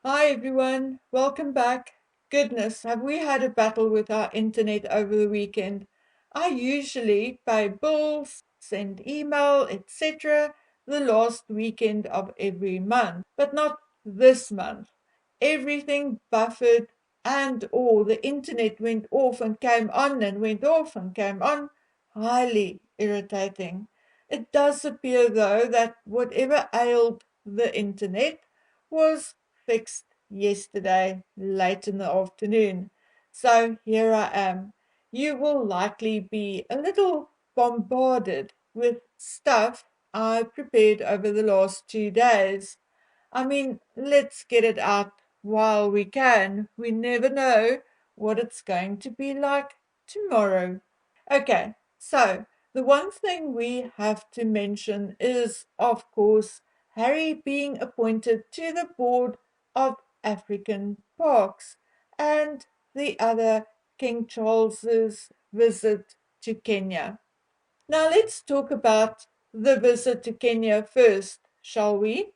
Hi everyone, welcome back. Goodness, have we had a battle with our internet over the weekend? I usually pay bills, send email, etc. the last weekend of every month, but not this month. Everything buffered and all. The internet went off and came on and went off and came on. Highly irritating. It does appear though that whatever ailed the internet was fixed yesterday late in the afternoon. So here I am. You will likely be a little bombarded with stuff I prepared over the last 2 days. I mean, let's get it out while we can. We never know what it's going to be like tomorrow. Okay, so the one thing we have to mention is, of course, Harry being appointed to the board of African parks and the other King Charles's visit to Kenya. Now let's talk about the visit to Kenya first, shall we?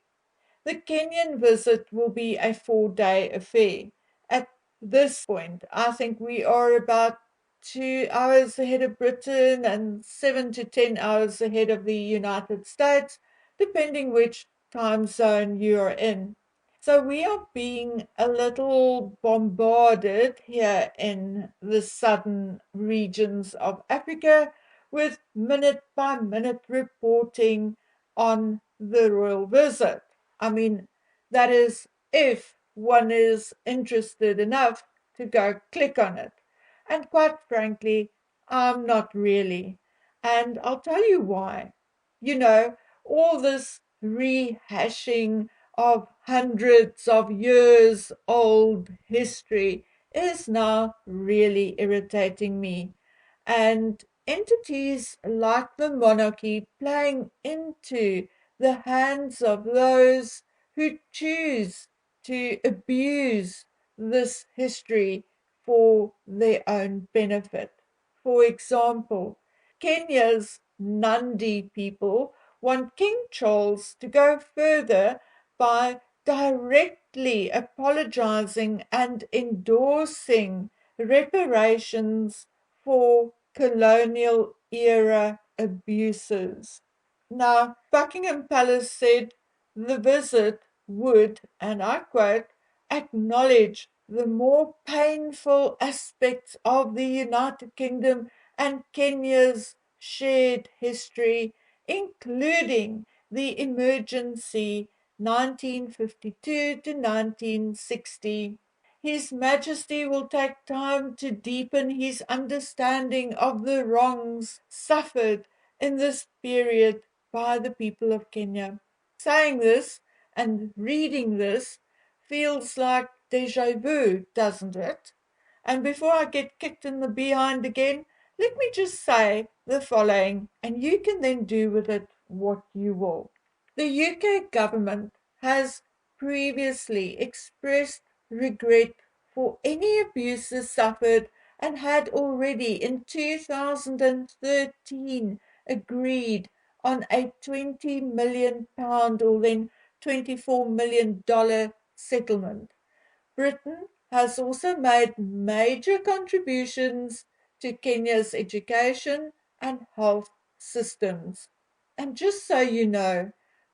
The Kenyan visit will be a 4-day affair. At this point, I think we are about 2 hours ahead of Britain and 7 to 10 hours ahead of the United States, depending which time zone you are in. So we are being a little bombarded here in the southern regions of Africa with minute by minute reporting on the royal visit. I mean, that is if one is interested enough to go click on it. And quite frankly, I'm not really. And I'll tell you why. You know, all this rehashing of hundreds of years old history is now really irritating me. And entities like the monarchy playing into the hands of those who choose to abuse this history for their own benefit. For example, Kenya's Nandi people want King Charles to go further by directly apologizing and endorsing reparations for colonial era abuses. Now, Buckingham Palace said the visit would, and I quote, acknowledge the more painful aspects of the United Kingdom and Kenya's shared history, including the emergency 1952 to 1960. His Majesty will take time to deepen his understanding of the wrongs suffered in this period by the people of Kenya. Saying this and reading this feels like deja vu, doesn't it? And before I get kicked in the behind again, let me just say the following, and you can then do with it what you will. The UK government has previously expressed regret for any abuses suffered and had already in 2013 agreed on a £20 million or then $24 million settlement. Britain has also made major contributions to Kenya's education and health systems. And just so you know,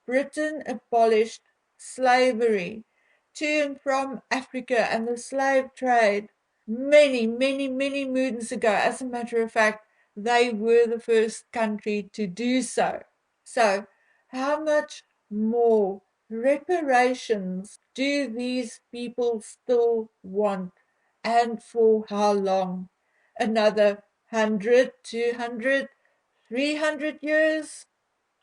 Britain abolished slavery to and from Africa and the slave trade many moons ago. As a matter of fact, they were the first country to do so. So, how much more reparations do these people still want, and for how long? Another 100, 200, 300 years?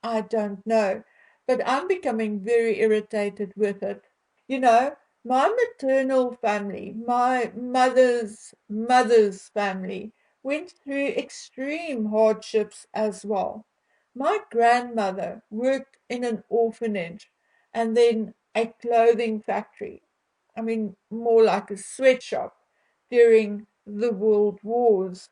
I don't know, but I'm becoming very irritated with it. You know, my maternal family, my mother's family, went through extreme hardships as well. My grandmother worked in an orphanage and then a clothing factory. I mean, more like a sweatshop during the World Wars.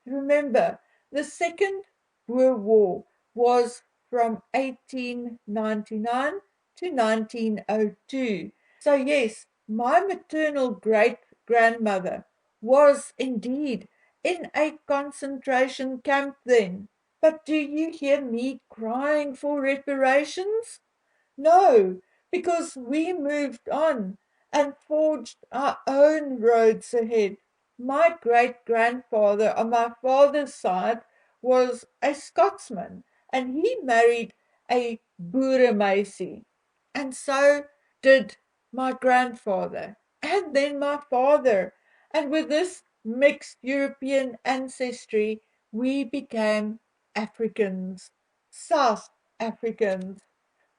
Remember, the Second World War was from 1899 to 1902. So, yes, My maternal great-grandmother was indeed in a concentration camp then. But do you hear me crying for reparations? No, because we moved on and forged our own roads ahead. My great grandfather on my father's side was a Scotsman, and he married a Boeremeisie. And so did my grandfather, and then my father. And with this mixed European ancestry, we became Africans, South Africans.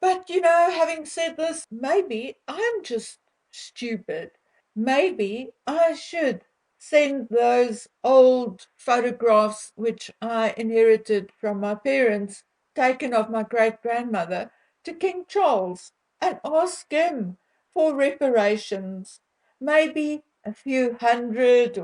But having said this, maybe I'm just stupid. Maybe I should send those old photographs which I inherited from my parents, taken of my great grandmother, to King Charles and ask him for reparations. Maybe a few hundred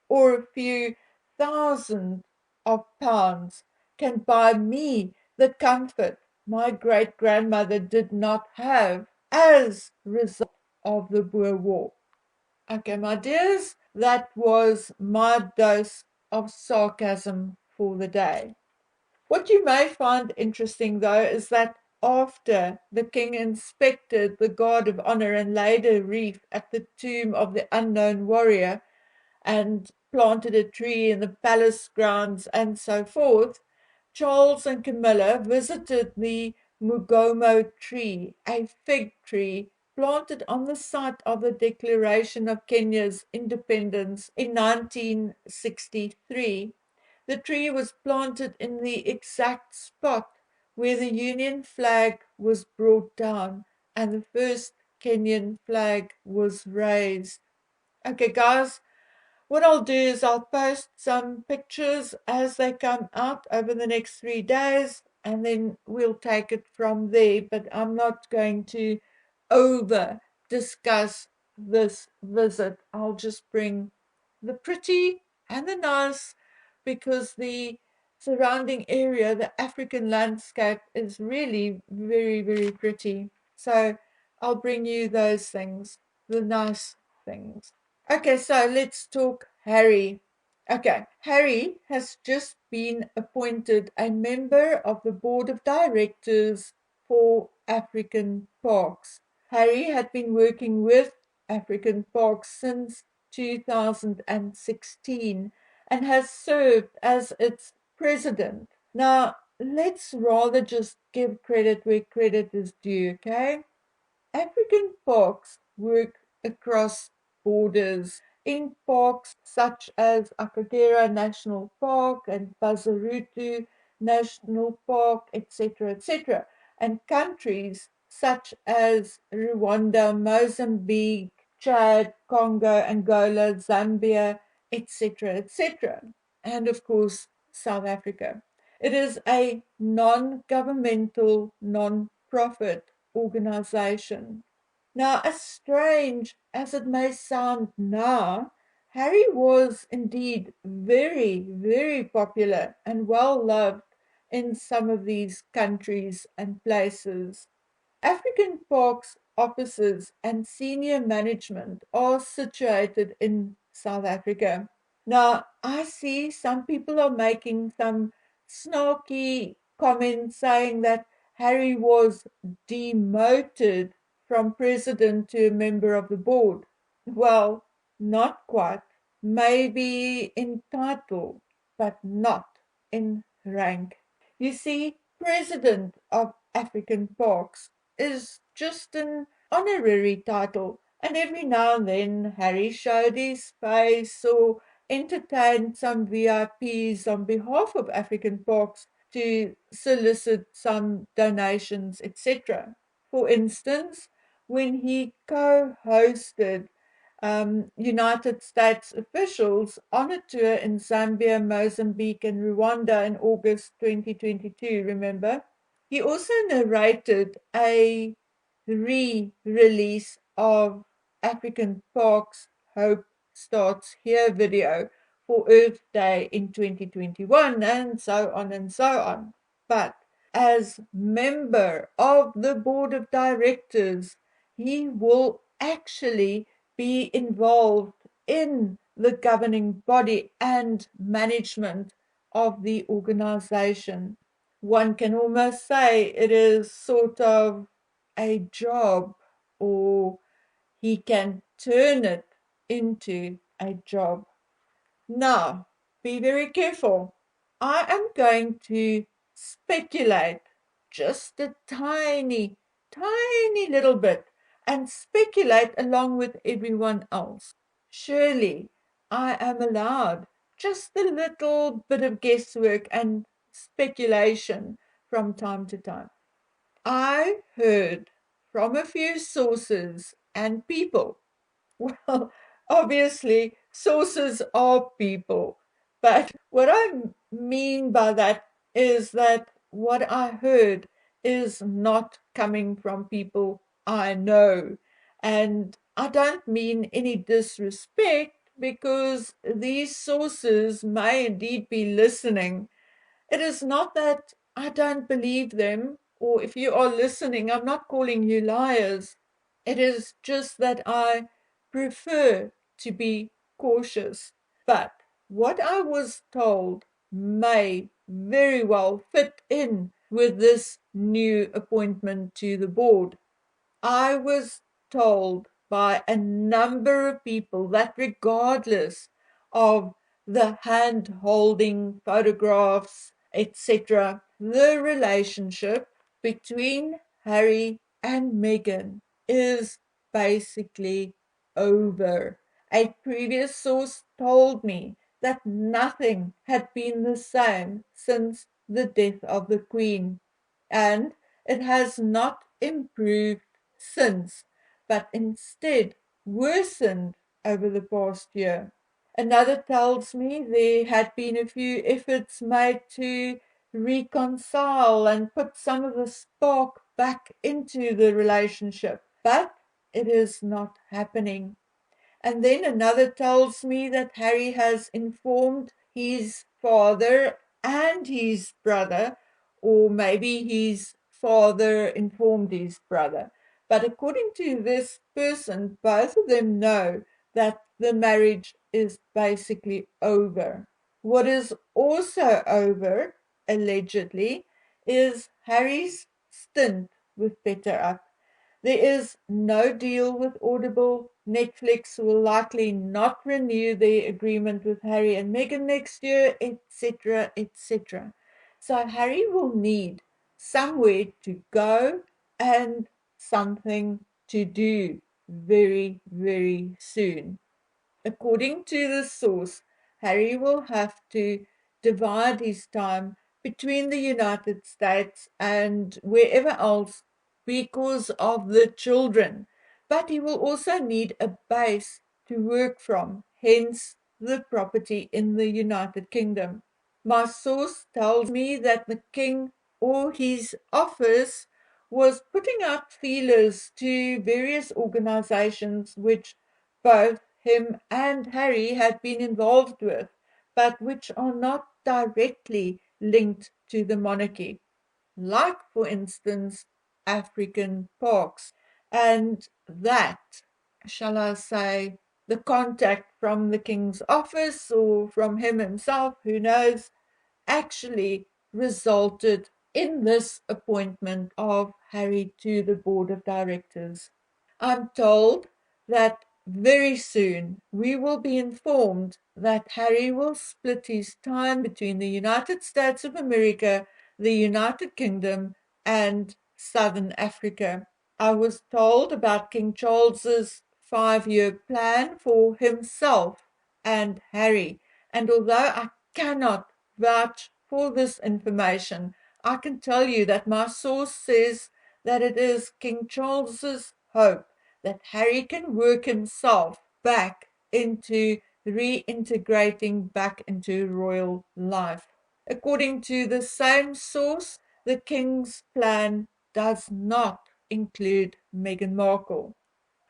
or a few thousand of pounds can buy me the comfort my great grandmother did not have as a result of the Boer War. Okay, my dears, that was my dose of sarcasm for the day. What you may find interesting, though, is that after the king inspected the guard of honor and laid a wreath at the tomb of the unknown warrior, and planted a tree in the palace grounds and so forth, Charles and Camilla visited the Mugomo tree, a fig tree planted on the site of the declaration of Kenya's independence in 1963. The tree was planted in the exact spot where the Union flag was brought down and the first Kenyan flag was raised. Okay, guys, what I'll do is I'll post some pictures as they come out over the next 3 days, and then we'll take it from there. But I'm not going to over discuss this visit. I'll just bring the pretty and the nice, because the surrounding area, the African landscape, is really very, very pretty. So I'll bring you those things, the nice things. Okay, so let's talk Harry. Okay, Harry has just been appointed a member of the board of directors for African Parks. Harry had been working with African Parks since 2016 and has served as its president. Now, let's rather just give credit where credit is due, okay? African parks work across borders in parks such as Akagera National Park and Bazarutu National Park, etc., etc., and countries such as Rwanda, Mozambique, Chad, Congo, Angola, Zambia, etc., etc., and of course South Africa. It is a non-governmental, non-profit organization. Now, as strange as it may sound now, Harry was indeed very, very popular and well loved in some of these countries and places. African Parks offices and senior management are situated in South Africa. Now, I see some people are making some snarky comments saying that Harry was demoted from president to a member of the board. Well, not quite. Maybe in title, but not in rank. You see, president of African Parks is just an honorary title, and every now and then Harry showed his face or entertained some VIPs on behalf of African Parks to solicit some donations, etc. For instance, when he co-hosted United States officials on a tour in Zambia, Mozambique, and Rwanda in August 2022, remember? He also narrated a re-release of African Park's Hope Starts Here video for Earth Day in 2021, and so on and so on. But as member of the board of directors, he will actually be involved in the governing body and management of the organization. One can almost say it is sort of a job, or he can turn it into a job. Now, be very careful. I am going to speculate just a tiny, tiny little bit and speculate along with everyone else. Surely I am allowed just a little bit of guesswork and speculation from time to time. I heard from a few sources and people. Well, obviously, sources are people. But what I mean by that is that what I heard is not coming from people I know. And I don't mean any disrespect, because these sources may indeed be listening. It is not that I don't believe them, or if you are listening, I'm not calling you liars. It is just that I prefer to be cautious. But what I was told may very well fit in with this new appointment to the board. I was told by a number of people that regardless of the hand holding photographs, etc., the relationship between Harry and Meghan is basically over. A previous source told me that nothing had been the same since the death of the Queen, and it has not improved since, but instead worsened over the past year. Another tells me there had been a few efforts made to reconcile and put some of the spark back into the relationship, but it is not happening. And then another tells me that Harry has informed his father and his brother, or maybe his father informed his brother. But according to this person, both of them know that the marriage is basically over. What is also over, allegedly, is Harry's stint with Better Up. There is no deal with Audible. Netflix will likely not renew their agreement with Harry and Meghan next year, etc., etc. So Harry will need somewhere to go and something to do very, very soon. According to the source, Harry will have to divide his time between the United States and wherever else because of the children. But he will also need a base to work from, hence the property in the United Kingdom. My source tells me that the king or his office was putting out feelers to various organizations which both him and Harry had been involved with, but which are not directly linked to the monarchy, like, for instance, African parks. And that, shall I say, the contact from the king's office or from him himself, who knows, actually resulted in this appointment of Harry to the board of directors. I'm told that very soon we will be informed that Harry will split his time between the United States of America, the United Kingdom, and Southern Africa. I was told about King Charles's 5-year plan for himself and Harry, and although I cannot vouch for this information, I can tell you that my source says that it is King Charles's hope that Harry can work himself back into reintegrating back into royal life. According to the same source, the king's plan does not include Meghan Markle.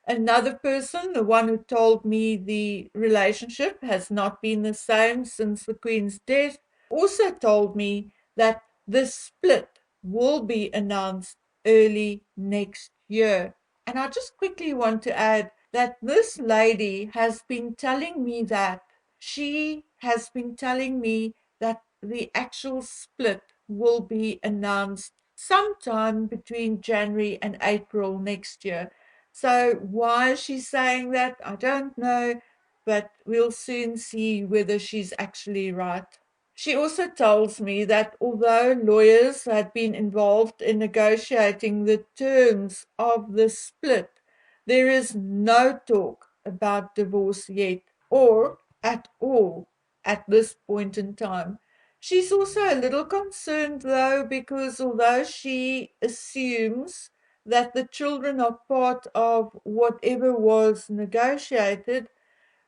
Another person, the one who told me the relationship has not been the same since the Queen's death, also told me that the split will be announced early next year. And I just quickly want to add that this lady has been telling me that she has been telling me that the actual split will be announced sometime between January and April next year. So why is she saying that? I don't know, but we'll soon see whether she's actually right. She also tells me that although lawyers had been involved in negotiating the terms of the split, there is no talk about divorce yet or at all at this point in time. She's also a little concerned though, because although she assumes that the children are part of whatever was negotiated,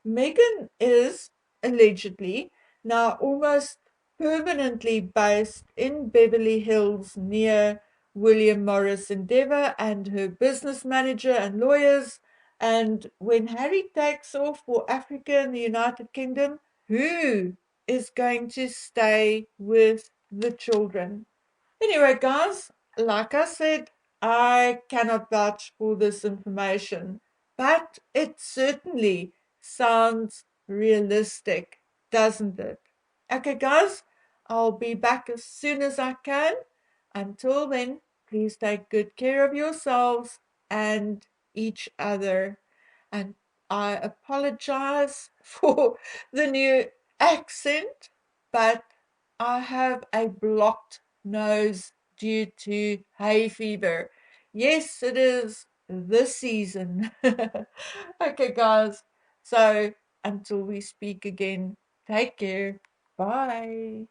Megan is allegedly now almost permanently based in Beverly Hills near William Morris Endeavour and her business manager and lawyers. And when Harry takes off for Africa and the United Kingdom, who is going to stay with the children? Anyway, guys, like I said, I cannot vouch for this information, but it certainly sounds realistic, doesn't it? Okay, guys, I'll be back as soon as I can. Until then, please take good care of yourselves and each other. And I apologize for the new accent, but I have a blocked nose due to hay fever. Yes, it is the season. Okay, guys. So until we speak again, take care. Bye.